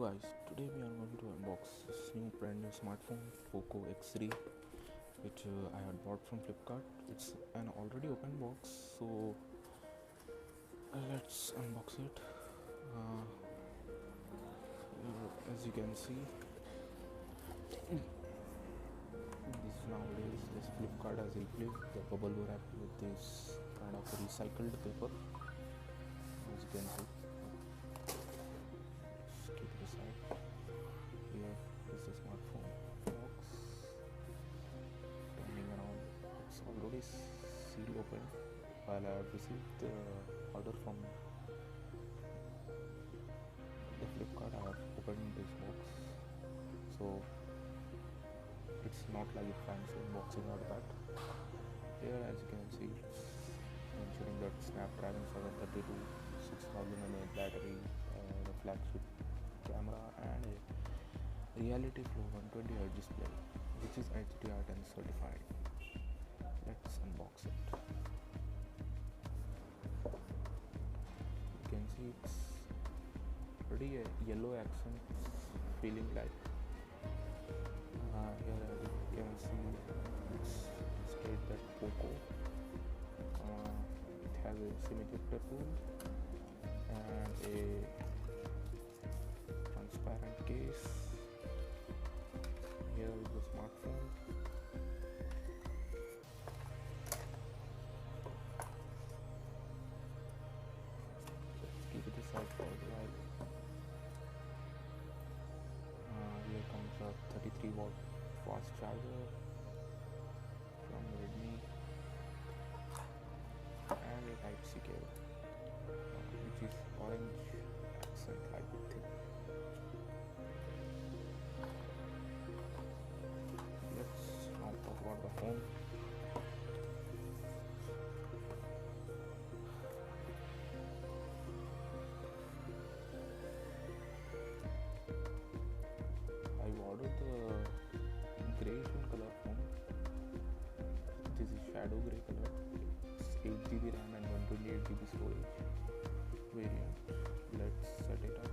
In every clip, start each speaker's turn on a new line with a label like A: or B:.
A: Guys, today we are going to unbox this new brand new smartphone Poco X3 which I had bought from Flipkart. It's an already open box, so let's unbox it. As you can see, this nowadays this Flipkart has replaced the bubble wrap with this kind of recycled paper. As you can see, let's keep it aside. Here is the smartphone box. Turning around, it's already sealed open. While I have received the order from the Flipkart, I have opened this box. So it's not like fancy unboxing or that. Here, as you can see, it's mentioning that Snapdragon 732, 6000 mAh battery, the flagship camera, and a Reality Flow 120Hz display, which is HDR10 certified. Let's unbox it. You can see it's pretty yellow accent feeling like. Here as you can see, it's stated that Poco. It has a semi-ejector tool and a transparent case. Here is the smartphone. Let's keep it aside for a while. Here comes a 33-watt fast charger from Redmi and a Type-C cable, which is orange accent like thing. Let's now talk about the phone. I ordered the grayish in color phone. This is shadow grey color. It's 8GB RAM and 128GB storage variant. Let's set it up.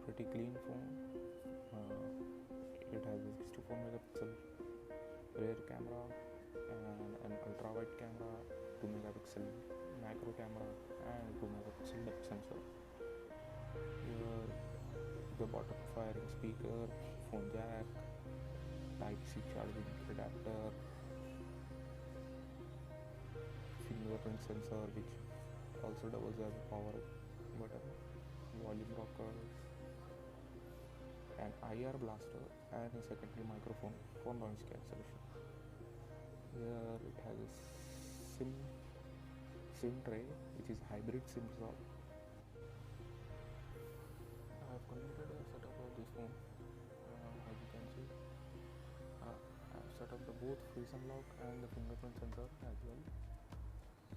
A: Pretty clean phone. It has a 64 megapixel rear camera and an ultra wide camera, 2 megapixel macro camera, and 2 megapixel depth sensor. Here the bottom firing speaker, phone jack, Type-C charging adapter, fingerprint sensor which also doubles as a power button, volume rockers, an IR blaster, and a secondary microphone for noise cancellation. Here it has a SIM tray, which is hybrid SIM slot. I have completed the setup of this phone. As you can see, I have set up the both face unlock and the fingerprint sensor as well.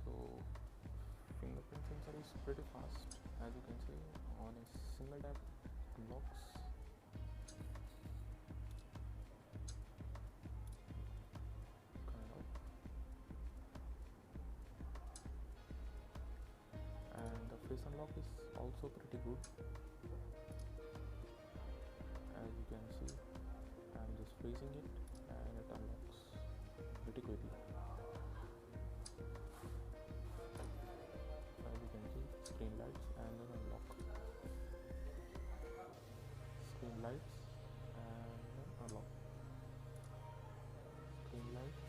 A: So fingerprint sensor is pretty fast. As you can see, on a single tap unlocks. And the face unlock is also pretty good. As you can see, I am just freezing it and it unlocks pretty quickly. As you can see, screen lights and then unlock. Screen lights and then unlock. Screen lights,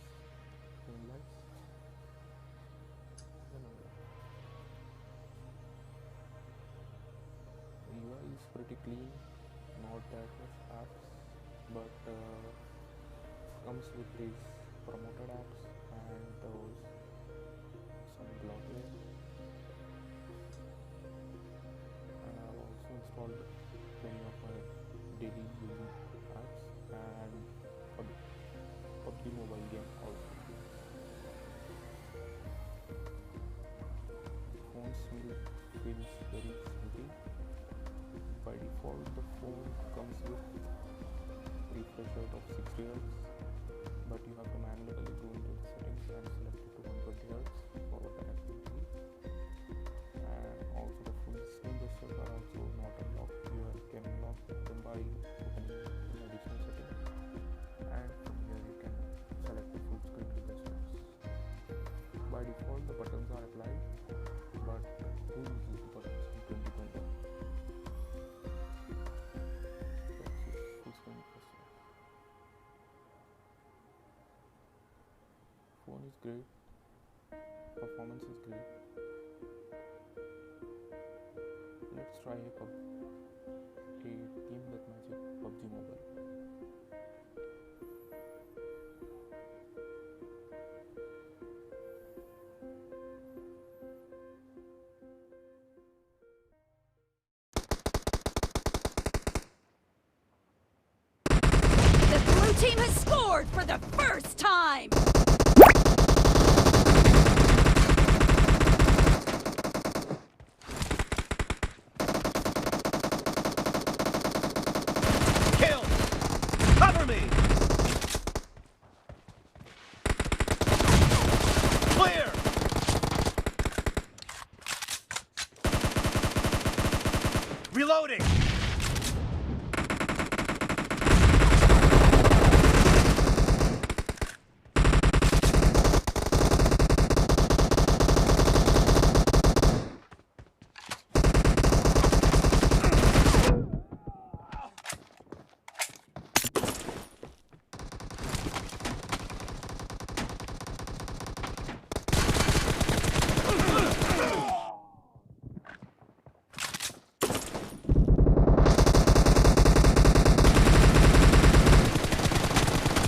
A: then unlock. UI is pretty clean, not that much apps, but comes with these promoted apps and those some bloatware. installed many of my daily using apps and PUBG mobile game also. Phone feels very sleepy. By default, the phone comes with refresh rate of 60 Hz, but you have to manually go into the settings and select it to 120 Hz for connectivity. And also the full screen gestures are also not unlocked. You can unlock them by opening an additional setting, and from here you can select the full screen gestures. By default, the buttons are applied, but who uses the buttons in 2020? Full screen gesture. Phone is great, performance is great. Let's try a team deathmatch with PUBG Mobile.
B: The blue team has scored for the first time!
C: Kill! Cover me! Clear! Reloading!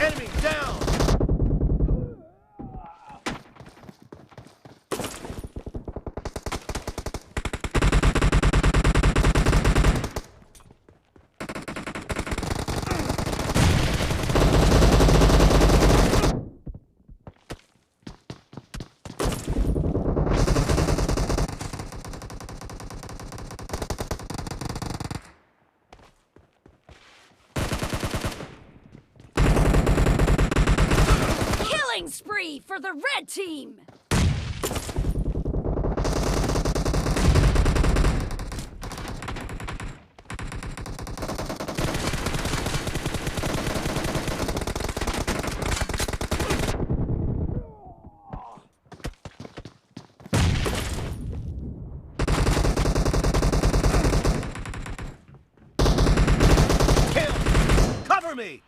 C: Enemy down!
B: Killing spree for the red team!
C: Kill! Cover me!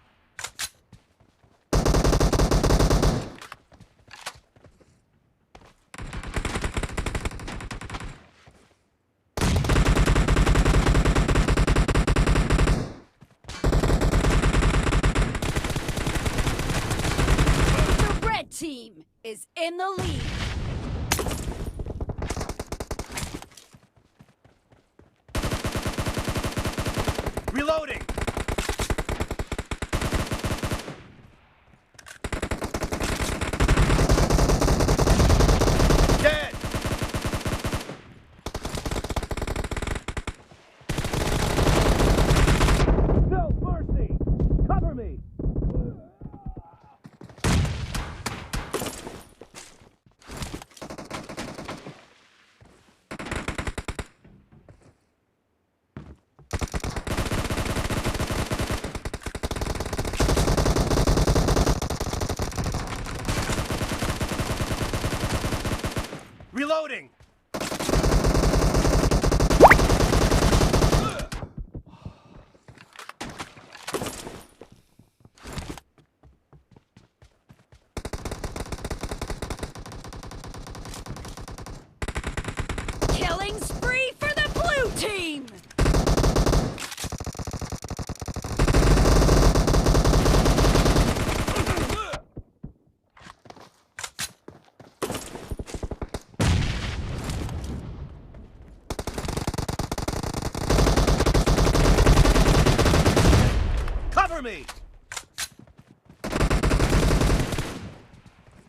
B: The red team is in the lead.
C: Reloading! Dead! No mercy! Cover me!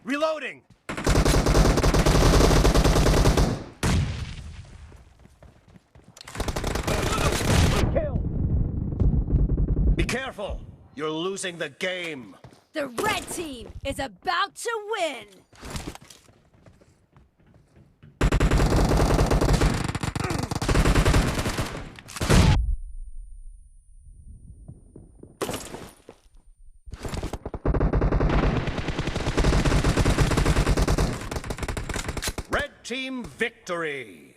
C: Reloading! Kill! Be careful! You're losing the game!
B: The red team is about to win!
C: Red team victory!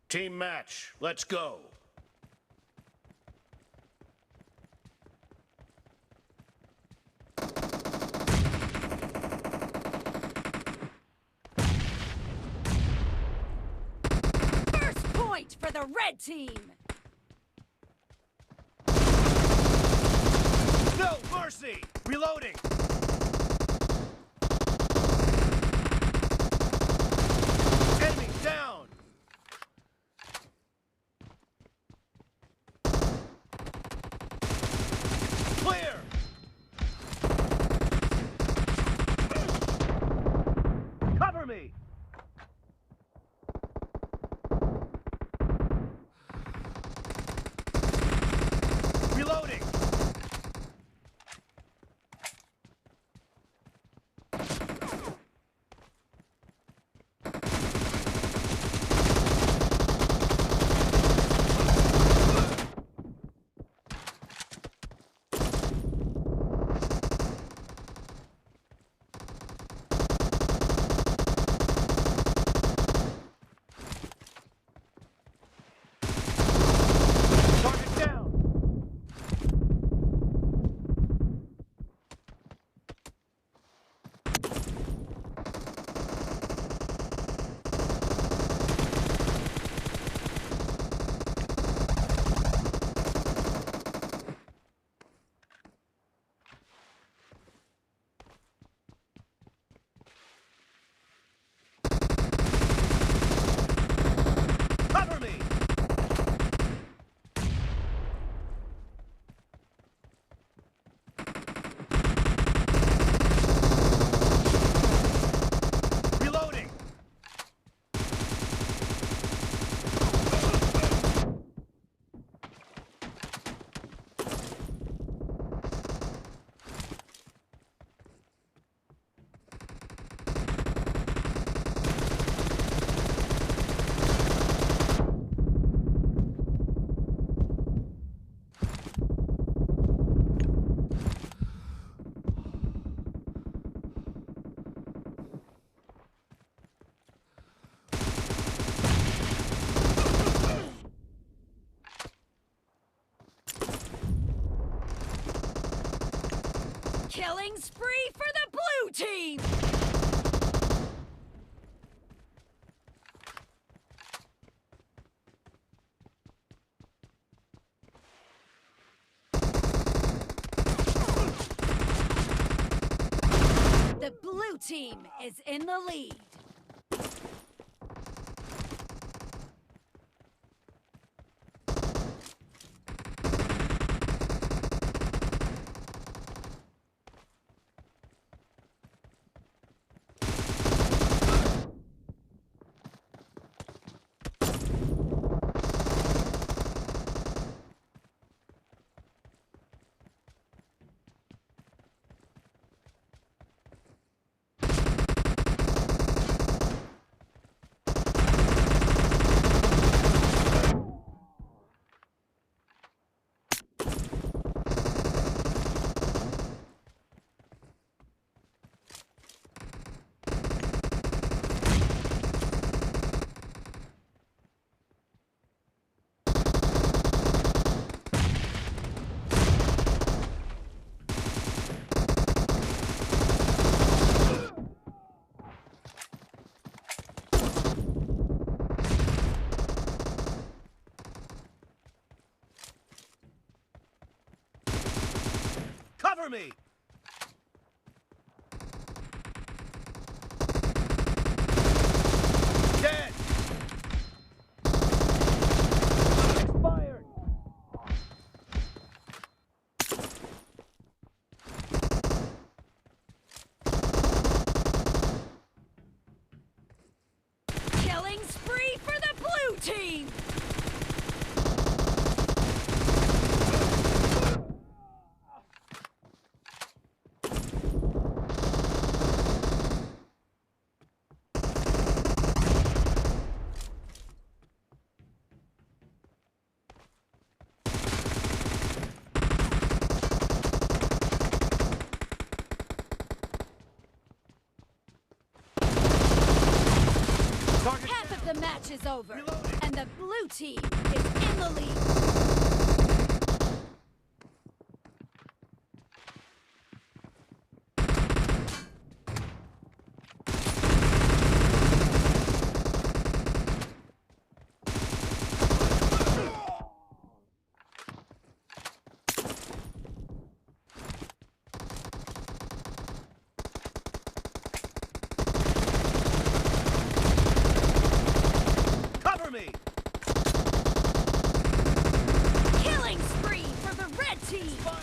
C: Team match, let's go.
B: First point for the red team!
C: No mercy! Reloading! Enemy down! Clear! Cover me! Reloading!
B: team is in the lead.
C: Cover me! Dead! Expired!
B: Killing spree for the blue team!
C: Target
B: Half
C: down.
B: of the match is over,
C: Reloading.
B: and the blue team is in the lead.
C: Cover me!
B: Killing spree for the red team!
C: Fire!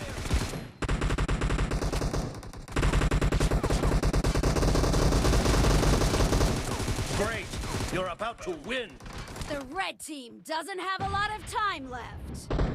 C: Great! You're about to win!
B: The red team doesn't have a lot of time left.